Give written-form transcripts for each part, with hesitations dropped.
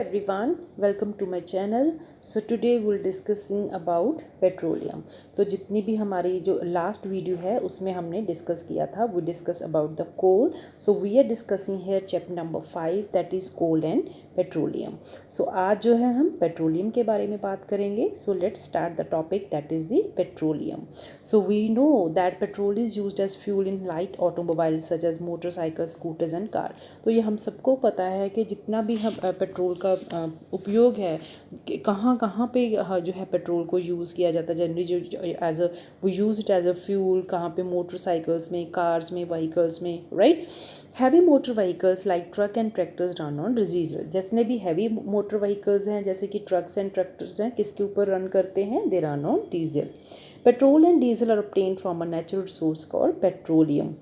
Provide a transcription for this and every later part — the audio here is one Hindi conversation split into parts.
Everyone, welcome to my channel. So today we'll discussing about petroleum. तो जितनी भी हमारी जो लास्ट वीडियो है उसमें हमने डिस्कस किया था, we discuss about the coal. So we are discussing here chapter number 5, that is coal and petroleum. So आज जो है हम petroleum के बारे में बात करेंगे. So let's start the topic, that is the petroleum. So we know that petrol is used as fuel in light automobiles such as motorcycles, scooters and car. तो ये हम सबको पता है कि जितना भी हम पेट्रोल का उपयोग है कहाँ कहाँ पे जो है पेट्रोल को यूज़ किया जाता है जनरली जो एज अ वो use it as a fuel कहाँ पे मोटरसाइकिल्स में कार्स में व्हीकल्स में right. Heavy motor vehicles like truck and tractors run on diesel. जितने भी हैवी मोटर व्हीकल्स हैं जैसे कि ट्रक्स एंड ट्रैक्टर्स हैं किसके ऊपर रन करते हैं, they run on diesel. Petrol and diesel are obtained from a natural source called petroleum.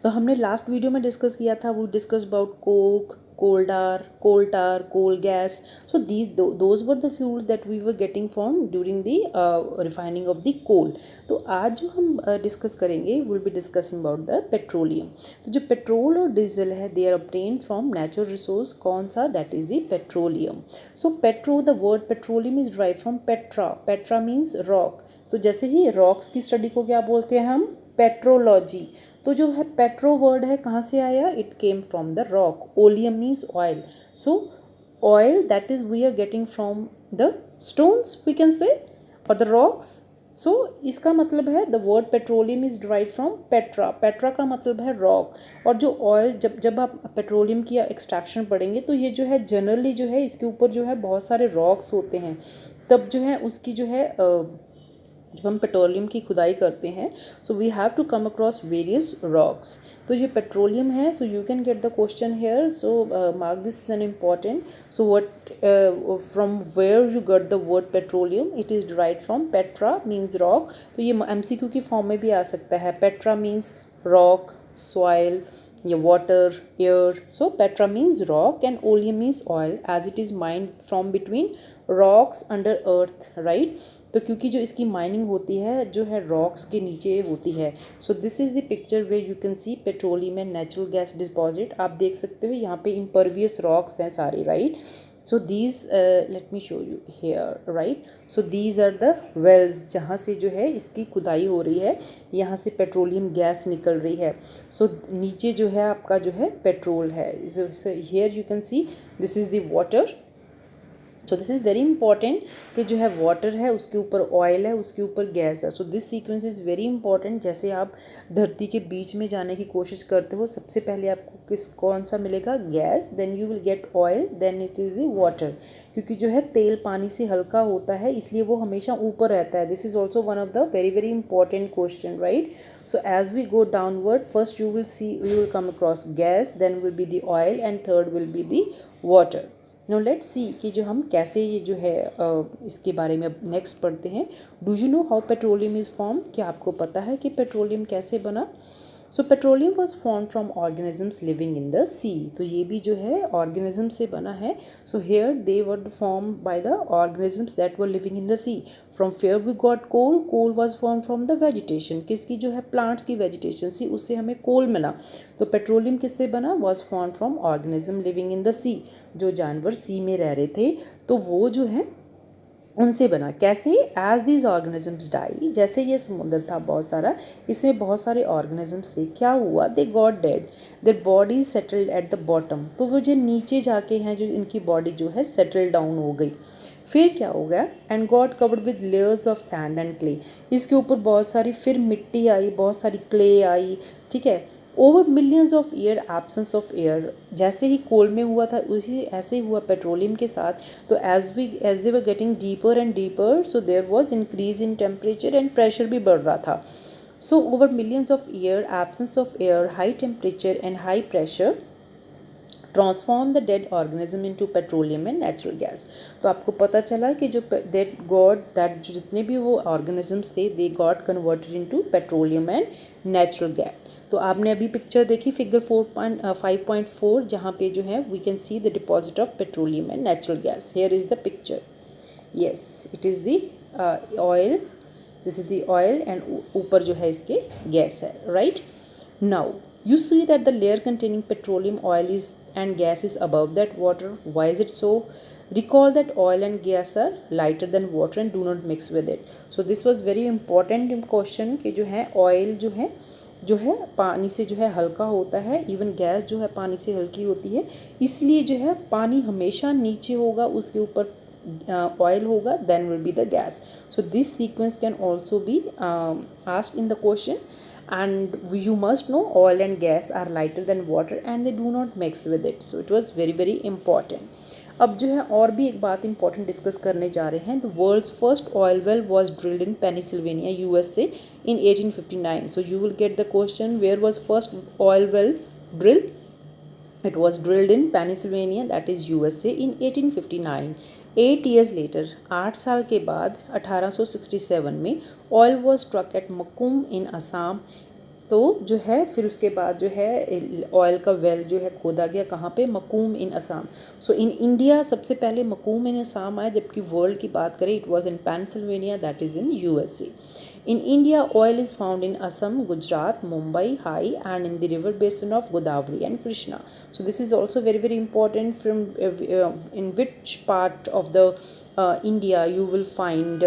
तो हमने लास्ट वीडियो में डिस्कस किया था, वो discuss about coke, coal tar, coal gas. So those were the fuels that we were getting from during the refining of the coal. तो आज जो हम डिस्कस करेंगे will be discussing about the petroleum. तो जो पेट्रोल और डीजल है they are obtained from natural resource. कौन सा, that is the petroleum. So the word petroleum is drive from petra. Petra means rock. तो जैसे ही रॉक्स की स्टडी को क्या बोलते हैं हम, पेट्रोलॉजी. तो जो है पेट्रो वर्ड है कहाँ से आया, it came from the rock. Oleum means oil. So oil that is we are getting from the stones we can say और द रॉक्स. सो इसका मतलब है the word petroleum is drive from petra. Petra का मतलब है रॉक. और जो ऑयल जब आप पेट्रोलियम की एक्सट्रैक्शन पढ़ेंगे तो ये जो है जनरली जो है इसके ऊपर जो है बहुत सारे रॉक्स होते हैं. तब जो है उसकी जो है जब हम पेट्रोलियम की खुदाई करते हैं so we have to come across various rocks. तो ये पेट्रोलियम है. So you can get the question here. So mark this is an important. So what from where you got the word petroleum, it is derived from petra means rock. तो ये एमसीक्यू की फॉर्म में भी आ सकता है. पेट्रा मीन्स रॉक, सॉइल या water, air. So petra means rock and oleum means oil as it is mined from between rocks under earth right. तो क्योंकि जो इसकी माइनिंग होती है जो है रॉक्स के नीचे होती है. सो this is the picture way you can see petroleum and natural gas deposit. आप देख सकते हो यहाँ पे इम्परवियस रॉक्स हैं सारे right. So these let me show you here right. So these are the wells जहाँ से जो है इसकी खुदाई हो रही है, यहाँ से पेट्रोलियम गैस निकल रही है. सो नीचे जो है आपका जो है पेट्रोल है. So hair you can see this is the water. So this is very important कि जो है वाटर है उसके ऊपर ऑयल है उसके ऊपर गैस है. सो this sequence is very important. जैसे आप धरती के बीच में जाने की कोशिश करते हो सबसे पहले आपको कौन सा मिलेगा, gas. Then you will get oil, then it is the water. क्योंकि जो है तेल पानी से हल्का होता है इसलिए वो हमेशा ऊपर रहता है. This is also one of the very very important question right. So as we go downward first you will come across gas, then will be the oil and third will be the water. No let's see कि जो हम कैसे ये जो है इसके बारे में अब नेक्स्ट पढ़ते हैं. Do you know how petroleum is form. क्या आपको पता है कि पेट्रोलियम कैसे बना. So petroleum was form from organisms living in the sea. तो ये भी जो है ऑर्गेनिज्म से बना है. So here they were form by the organisms that were living in the sea. From where we got coal. Coal was form from the vegetation. किसकी जो है प्लांट्स की वेजिटेशन सी, उससे हमें कोल मिला. तो पेट्रोलियम किससे बना, was form from organism living in the sea. जो जानवर सी में रह रहे थे तो वो जो है उनसे बना. कैसे, एज दीज ऑर्गेनिजम्स डाई. जैसे ये समुद्र था बहुत सारा, इसमें बहुत सारे ऑर्गेनिजम्स थे. क्या हुआ, they got dead, their body settled at the bottom. तो वो जो नीचे जाके हैं जो इनकी बॉडी जो है सेटल डाउन हो गई. फिर क्या हो गया, and got covered with layers of sand and clay. इसके ऊपर बहुत सारी फिर मिट्टी आई, बहुत सारी क्ले आई. ठीक है. Over millions of year absence of air. जैसे ही कोल में हुआ था उसी ऐसे ही हुआ पेट्रोलियम के साथ. तो as they were getting deeper and deeper so there was increase in temperature and pressure भी बढ़ रहा था. So over millions of year absence of air, high temperature and high pressure transform the dead organism into petroleum and natural gas. तो आपको पता चला कि जो दैट जितने भी वो ऑर्गेनिजम्स थे they got converted into petroleum and natural gas. तो आपने अभी पिक्चर देखी फिगर 5.4 जहाँ पे जो है we can see the deposit of petroleum and natural gas. Here is the picture. Yes, it is the oil. This is the oil and ऊपर जो है इसके गैस है right. Now you see that the layer containing petroleum oil is and gas is above that water. Why is it so? Recall that oil and gas are lighter than water and do not mix with it. So this was very important question कि जो है oil जो है पानी से जो है हल्का होता है, इवन गैस जो है पानी से हल्की होती है, इसलिए जो है पानी हमेशा नीचे होगा, उसके ऊपर ऑयल होगा, then will be the gas. So this sequence can also be asked in the question. And you must know oil and gas are lighter than water and they do not mix with it. So it was very very important. अब जो है और भी एक बात इंपॉर्टेंट डिस्कस करने जा रहे हैं. The world's first oil well was drilled in Pennsylvania USA in 1859. So you will get the question, where was first oil well drilled? It was drilled in Pennsylvania, that is USA, in 1859. 8 years later, 8 साल के बाद 1867 में oil was struck at Makum in Assam. तो जो है फिर उसके बाद जो है ऑयल का वेल जो है खोदा गया, कहाँ पे? Maktoum in Assam. So in India सबसे पहले मकूम इन असम आया, जबकि वर्ल्ड की बात करें it was in Pennsylvania, that is in USA. In India, oil is found in Assam, Gujarat, Mumbai, High, and in the river basin of Godavari and Krishna. So this is also very very important. From in which part of the India you will find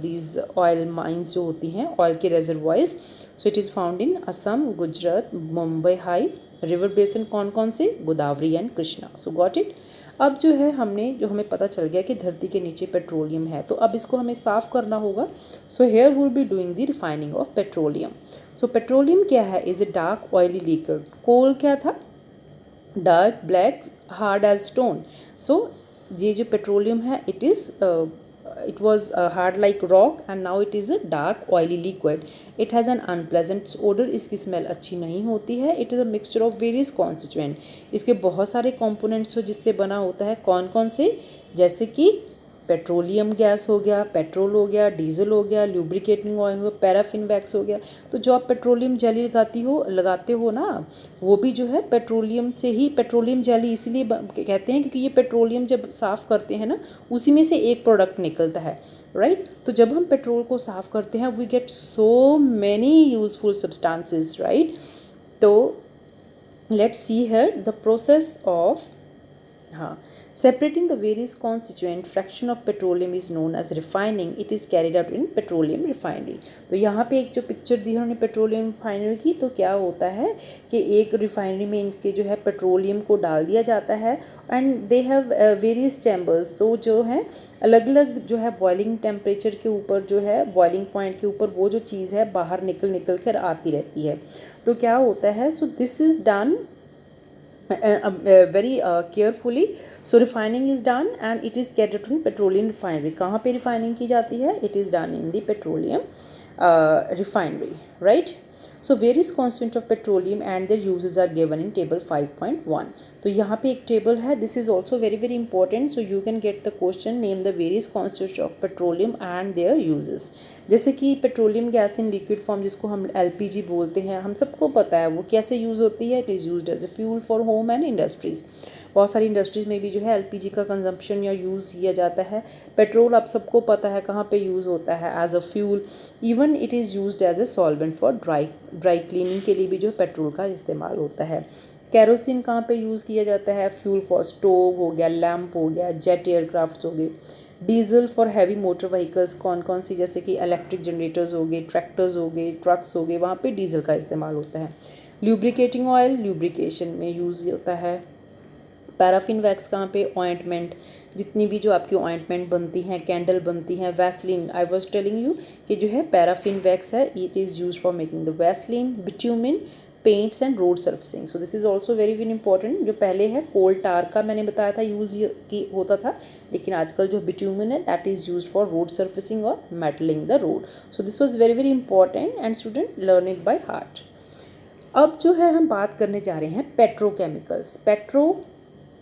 these oil mines जो होती हैं, oil के reservoirs. So it is found in Assam, Gujarat, Mumbai High, river basin कौन कौन से? Godavari and Krishna. So got it? अब जो है हमें पता चल गया कि धरती के नीचे पेट्रोलियम है, तो अब इसको हमें साफ़ करना होगा. So here will be doing the refining of petroleum. So petroleum क्या है? Is a dark oily liquid. Coal क्या था? Dark black hard as stone. So ये जो पेट्रोलियम है it was hard like rock and now it is a dark oily liquid. It has an unpleasant odor. इसकी स्मेल अच्छी नहीं होती है. It is a mixture of various constituent. इसके बहुत सारे components हो जिससे बना होता है. कौन कौन से? जैसे कि पेट्रोलियम गैस हो गया, पेट्रोल हो गया, डीजल हो गया, ल्यूब्रिकेटिंग ऑयल हो गया, पैराफिन वैक्स हो गया. तो जो आप पेट्रोलियम जेली लगाते हो ना, वो भी जो है पेट्रोलियम से ही. पेट्रोलियम जेली इसलिए कहते हैं क्योंकि ये पेट्रोलियम जब साफ़ करते हैं ना, उसी में से एक प्रोडक्ट निकलता है, राइट. तो जब हम पेट्रोल को साफ़ करते हैं, we get so many useful substances, right. तो let's see here the process of separating the various constituent fraction of petroleum is known as refining. It is carried out in petroleum refinery. तो यहाँ पे एक जो पिक्चर दी है उन्होंने पेट्रोलियम रिफाइनरी की, तो क्या होता है कि एक रिफाइनरी में इनके जो है पेट्रोलियम को डाल दिया जाता है and they have various chambers. तो जो है अलग अलग जो है बॉइलिंग टेम्परेचर के ऊपर जो है बॉइलिंग पॉइंट के ऊपर वो जो चीज़ है बाहर निकल कर आती रहती है. तो क्या होता है? सो this is done very carefully. So refining is done and it is carried out in petroleum refinery. कहाँ पे refining की जाती है? It is done in the petroleum refinery, right. So various constituents of petroleum and their uses are given in table 5.1. तो यहाँ पे एक टेबल है. This is also very very important. So you can get the question, name the various constituents of petroleum and their uses. जैसे कि petroleum gas in liquid form जिसको हम LPG बोलते हैं, हम सबको पता है वो कैसे यूज़ होती है. It is used as a fuel for home and industries. बहुत सारी इंडस्ट्रीज़ में भी जो है LPG का कंजम्पशन या यूज़ किया जाता है. पेट्रोल आप सबको पता है कहाँ पे यूज़ होता है, as a fuel. Even it is used as a solvent for dry cleaning के लिए भी जो पेट्रोल का इस्तेमाल होता है. कैरोसिन कहाँ पे यूज़ किया जाता है? फ्यूल फॉर स्टोव हो गया, लैम्प हो गया, जेट एयरक्राफ्ट्स हो गए. Diesel for heavy motor vehicles कौन कौन सी? जैसे कि इलेक्ट्रिक जनरेटर्स हो गए, ट्रैक्टर्स हो गए, ट्रक्स हो गए, वहाँ पे डीजल का इस्तेमाल होता है. ल्यूब्रिकेटिंग ऑयल ल्यूब्रिकेशन में यूज़ होता है. पैराफिन वैक्स कहाँ पे? ऑइंटमेंट. जितनी भी जो आपकी ऑइंटमेंट बनती हैं, कैंडल बनती हैं, Vaseline. I was telling you कि जो है पैराफिन वैक्स है, it is use for making the Vaseline. Bitumen, paints and road surfacing. So this is also very very important. जो पहले है कोल टार का मैंने बताया था यूज़ की होता था, लेकिन आजकल जो बिट्यूमिन है that is use for road surfacing और metalling the road. So this was very very important and student learn it by heart. अब जो है हम बात करने जा रहे हैं petrochemicals. Petro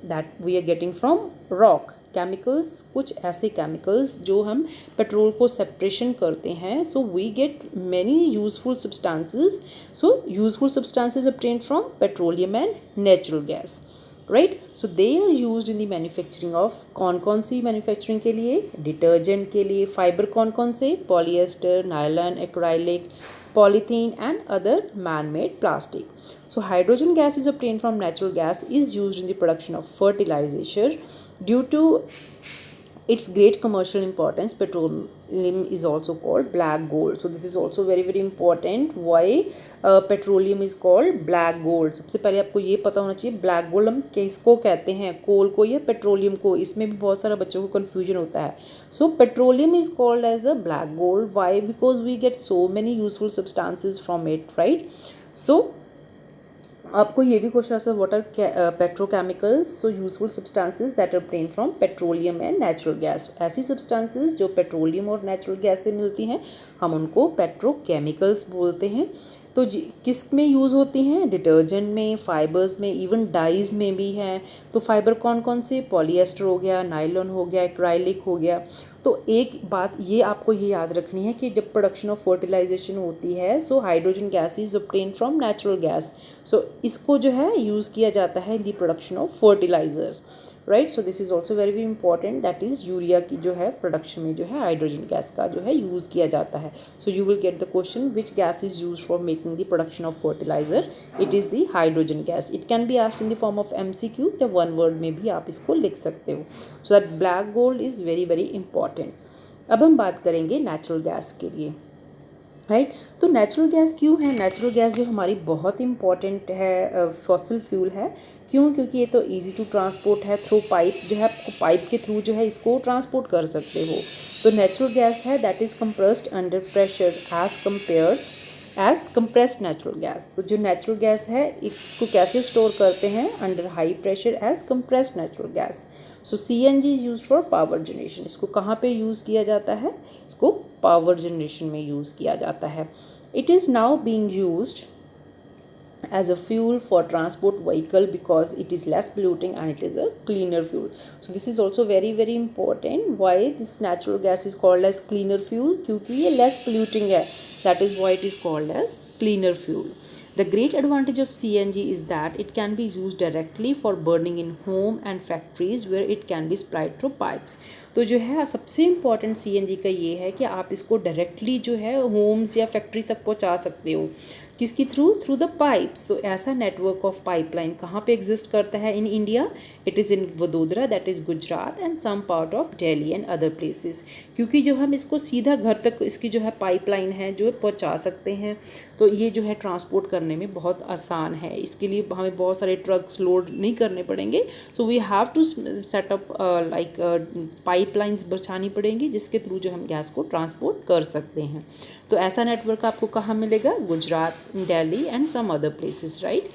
that we are getting from rock. Chemicals, कुछ ऐसे केमिकल्स जो हम पेट्रोल को सेपरेशन करते हैं. So we get many useful substances. So useful substances obtained from petroleum and natural gas, right. So they are used in the manufacturing of कौन कौन सी मैन्युफैक्चरिंग के लिए? डिटर्जेंट के लिए. फाइबर कौन कौन से? Polyester, nylon, acrylic, polythene and other man-made plastic. So hydrogen gas is obtained from natural gas is used in the production of fertilizer. Due to its great commercial importance, petroleum is also called black gold. So this is also very very important. Why petroleum is called black gold? सबसे पहले आपको ये पता होना चाहिए black gold हम किसको कहते हैं, कोल को या पेट्रोलियम को. इसमें भी बहुत सारा बच्चों को confusion होता है. So petroleum is called as the black gold. Why? Because we get so many useful substances from it, right? So आपको ये भी क्वेश्चन आता है what are petrochemicals. So useful substances that are obtained from petroleum and natural gas. ऐसी सब्सटेंसेस जो पेट्रोलियम और नेचुरल गैस से मिलती हैं हम उनको पेट्रोकेमिकल्स बोलते हैं. तो किस में यूज़ होती हैं? डिटर्जेंट में, फाइबर्स में, इवन डाइज़ में भी हैं. तो फाइबर कौन कौन से? पॉलीएस्टर हो गया, नायलॉन हो गया, एक्राइलिक हो गया. तो एक बात ये आपको ये याद रखनी है कि जब प्रोडक्शन ऑफ फर्टिलाइजेशन होती है so hydrogen gas is obtain from natural gas. So इसको जो है यूज़ किया जाता है in the production of fertilizers, right. So this is also very very important. That is urea की जो है प्रोडक्शन में जो है हाइड्रोजन गैस का जो है यूज़ किया जाता है. So you will get the question which gas is use for making the production of fertiliser. It is the hydrogen gas. It can be asked in the form of MCQ या वन वर्ड में भी आप इसको लिख सकते हो. So that black gold is very very important. अब हम बात करेंगे नेचुरल गैस के लिए, राइट. तो नेचुरल गैस क्यों है? नेचुरल गैस जो हमारी बहुत इंपॉर्टेंट है, फॉसिल फ्यूल है. क्यों? क्योंकि ये तो इजी टू ट्रांसपोर्ट है. थ्रू पाइप जो है आपको पाइप के थ्रू जो है इसको ट्रांसपोर्ट कर सकते हो. तो नेचुरल गैस है that is compressed under pressure as compared as compressed natural gas. तो जो नेचुरल गैस है इसको कैसे स्टोर करते हैं? Under high pressure as compressed natural gas. So CNG is use for power generation. इसको कहाँ पे यूज़ किया जाता है? इसको पावर जनरेशन में यूज़ किया जाता है. It is now being used as a fuel for transport vehicle because it is less polluting and it is a cleaner fuel. So this is also very very important. Why this natural gas is called as cleaner fuel? क्योंकि ये less polluting है. That is why it is called as cleaner fuel. The great advantage of CNG is that it can be used directly for burning in home and factories where it can be supplied through pipes. तो जो है सबसे इम्पॉर्टेंट CNG का ये है कि आप इसको डायरेक्टली जो है होम्स या फैक्ट्री तक पहुंचा सकते हो. किसकी थ्रू द पाइप्स. तो ऐसा नेटवर्क ऑफ पाइपलाइन कहाँ पे एग्जिस्ट करता है in India? It is in Vadodara that is Gujarat and some part of Delhi and other places. क्योंकि जो हम इसको सीधा घर तक इसकी जो है पाइपलाइन है जो पहुँचा सकते हैं तो ये जो है ट्रांसपोर्ट करने में बहुत आसान है. इसके लिए हमें बहुत सारे ट्रक्स लोड नहीं करने पड़ेंगे. So we have to set up like pipelines बिछानी पड़ेंगी जिसके थ्रू जो हम गैस को ट्रांसपोर्ट कर सकते हैं. तो ऐसा नेटवर्क आपको कहाँ मिलेगा? Gujarat, Delhi and some other places, right.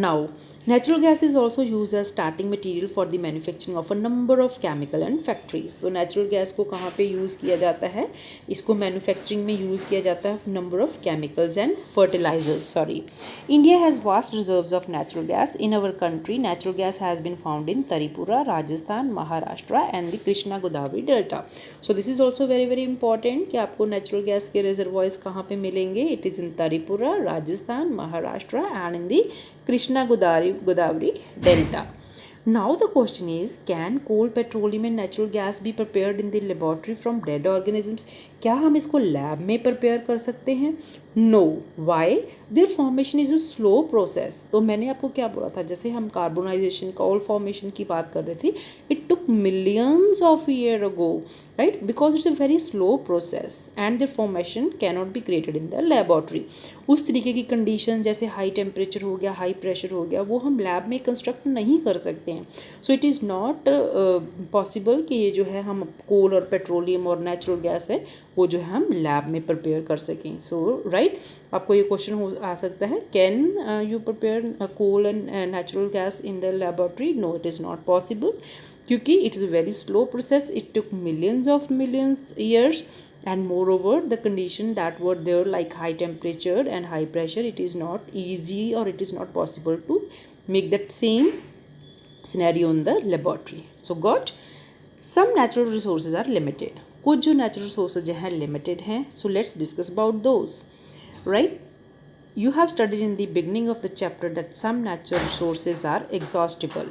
Now, natural gas is also used as starting material for the manufacturing of a number of chemical and factories. तो natural gas को कहाँ पे यूज़ किया जाता है? इसको manufacturing में यूज़ किया जाता है number of chemicals and fertilizers. India has vast reserves of natural gas. In our country, natural gas has been found in Tripura, Rajasthan, Maharashtra and the Krishna Godavari Delta. So this is also very very important कि आपको natural gas के reservoirs कहाँ पे मिलेंगे? It is in Tripura, Rajasthan, Maharashtra and in the Krishna Godavari Delta. Now the question is, can coal, petroleum and natural gas be prepared in the laboratory from dead organisms? क्या हम इसको लैब में प्रिपेयर कर सकते हैं? No. Why? Their formation is a slow process. तो मैंने आपको क्या बोला था, जैसे हम कार्बोनाइजेशन कोल फॉर्मेशन की बात कर रहे थे, it took millions of year ago, right, because it's a very slow process and there formation can not be created in the laboratory. उस तरीके की कंडीशन जैसे हाई टेम्परेचर हो गया, हाई प्रेशर हो गया, वो हम लैब में कंस्ट्रक्ट नहीं कर सकते हैं. So it is not possible कि ये जो है हम कोल और पेट्रोलियम और नेचुरल गैस है वो जो है हम लैब में प्रिपेयर कर सकें. सो राइट, आपको ये क्वेश्चन हो आ सकता है, can you prepare coal and natural gas in the laboratory? No, it is not possible क्योंकि it is a very slow process. It took millions years and moreover the condition that were there like high temperature and high pressure, it is not easy or it is not possible to make that same scenario in the laboratory. So got some natural resources are limited. कुछ जो natural resources जो हैं limited हैं. So let's discuss about those, right. You have studied in the beginning of the chapter that some natural resources are exhaustible.